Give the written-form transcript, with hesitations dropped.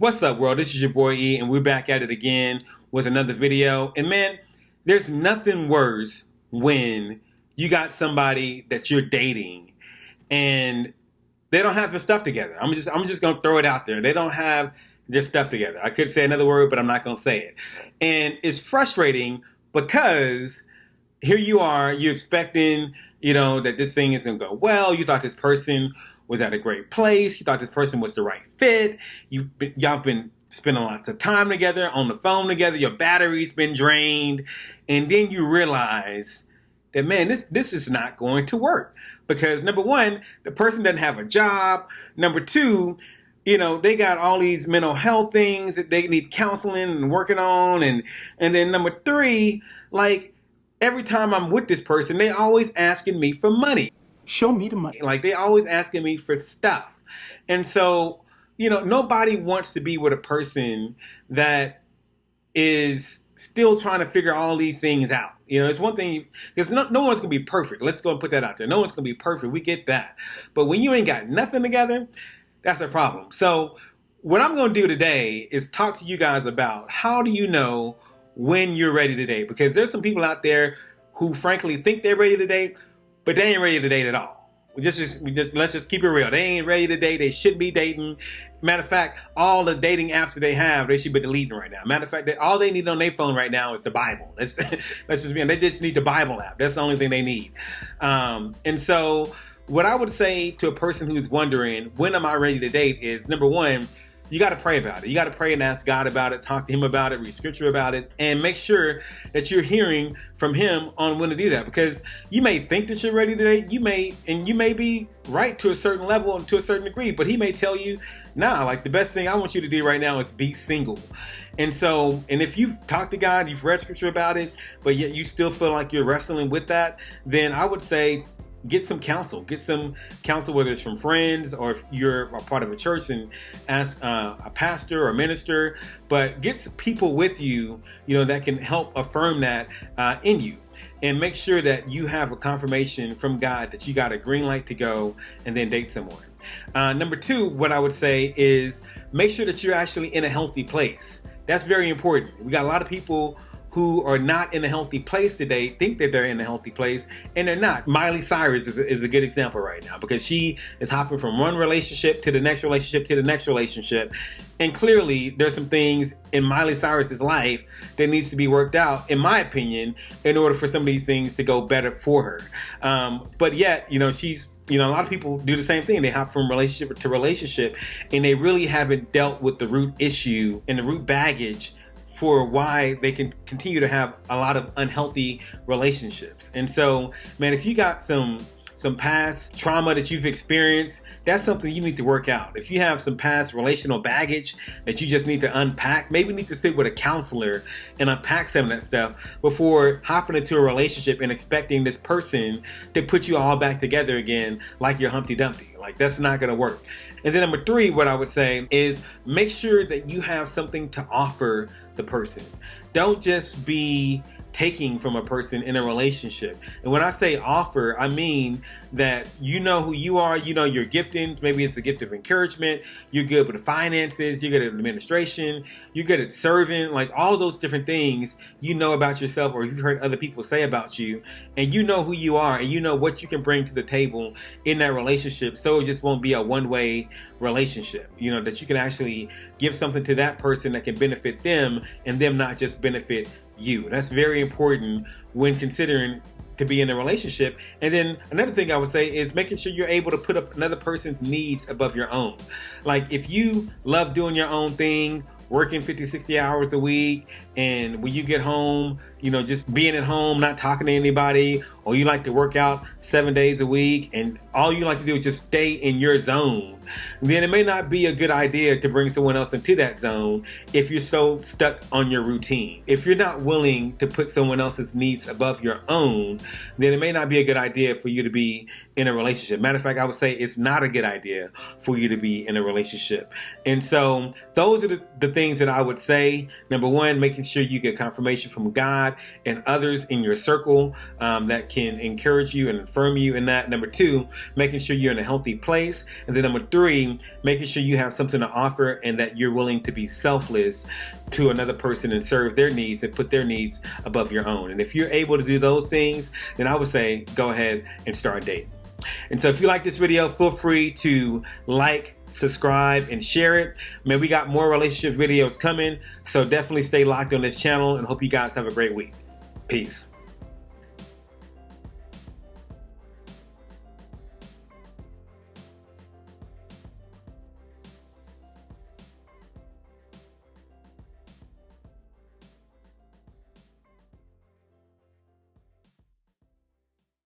What's up, world? This is your boy E, and we're back at it again with another video. And man, there's nothing worse when you got somebody that you're dating and they don't have their stuff together. I'm just gonna throw it out there. They don't have their stuff together. I could say another word, but I'm not gonna say it. And it's frustrating because here you are, you're expecting, that this thing is gonna go well. You thought this person was at a great place. You thought this person was the right fit. Y'all been spending lots of time together, on the phone together. Your battery's been drained. And then you realize that, man, this is not going to work. Because number one, the person doesn't have a job. Number two, they got all these mental health things that they need counseling and working on. And then number three, like every time I'm with this person, they always asking me for money. Show me the money. Like they always asking me for stuff. And so, nobody wants to be with a person that is still trying to figure all these things out. It's one thing, because no one's going to be perfect. Let's go and put that out there. No one's going to be perfect. We get that. But when you ain't got nothing together, that's a problem. So what I'm going to do today is talk to you guys about how do you know when you're ready to date? Because there's some people out there who frankly think they're ready to date, but they ain't ready to date at all. Let's just keep it real. They ain't ready to date. They should be dating. Matter of fact, all the dating apps that they have, they should be deleting right now. Matter of fact, all they need on their phone right now is the Bible. Let's just be honest. They just need the Bible app. That's the only thing they need. And so what I would say to a person who's wondering, when am I ready to date, is number one, you got to pray about it. You got to pray and ask God about it, talk to him about it, read scripture about it, and make sure that you're hearing from him on when to do that. Because you may think that you're ready to date, you may be right to a certain level and to a certain degree, but he may tell you, nah, like the best thing I want you to do right now is be single. And if you've talked to God, you've read scripture about it, but yet you still feel like you're wrestling with that, then I would say, get some counsel. Get some counsel, whether it's from friends or if you're a part of a church, and ask a pastor or a minister. But get some people with you, that can help affirm that in you. And make sure that you have a confirmation from God that you got a green light to go and then date someone. Number two, what I would say is make sure that you're actually in a healthy place. That's very important. We got a lot of people who are not in a healthy place today, think that they're in a healthy place, and they're not. Miley Cyrus is a good example right now, because she is hopping from one relationship to the next relationship to the next relationship. And clearly, there's some things in Miley Cyrus's life that needs to be worked out, in my opinion, in order for some of these things to go better for her. But yet, she's, a lot of people do the same thing. They hop from relationship to relationship, and they really haven't dealt with the root issue and the root baggage for why they can continue to have a lot of unhealthy relationships. And so, man, if you got some past trauma that you've experienced, that's something you need to work out. If you have some past relational baggage that you just need to unpack, maybe you need to sit with a counselor and unpack some of that stuff before hopping into a relationship and expecting this person to put you all back together again like you're Humpty Dumpty. Like, that's not gonna work. And then number three, what I would say is make sure that you have something to offer the person. Don't just be taking from a person in a relationship. And when I say offer, I mean that you know who you are, your giftings. Maybe it's a gift of encouragement. You're good with the finances. You're good at administration. You're good at serving. Like all those different things about yourself, or you've heard other people say about you, and you know who you are, and you know what you can bring to the table in that relationship. So it just won't be a one-way relationship. That you can actually give something to that person that can benefit them, and them not just benefit you. That's very important when considering to be in a relationship. And then another thing I would say is making sure you're able to put up another person's needs above your own. Like if you love doing your own thing, working 50, 60 hours a week, and when you get home, just being at home, not talking to anybody, or you like to work out 7 days a week, and all you like to do is just stay in your zone, then it may not be a good idea to bring someone else into that zone if you're so stuck on your routine. If you're not willing to put someone else's needs above your own, then it may not be a good idea for you to be in a relationship. Matter of fact, I would say it's not a good idea for you to be in a relationship. And so those are the things that I would say. Number one, making sure you get confirmation from God God and others in your circle that can encourage you and affirm you in that. Number 2, making sure you're in a healthy place. And then number 3, making sure you have something to offer and that you're willing to be selfless to another person and serve their needs and put their needs above your own. And if you're able to do those things, then I would say go ahead and start dating. And so if you like this video, feel free to like, subscribe, and share it. Man, we got more relationship videos coming, so definitely stay locked on this channel and hope you guys have a great week. Peace.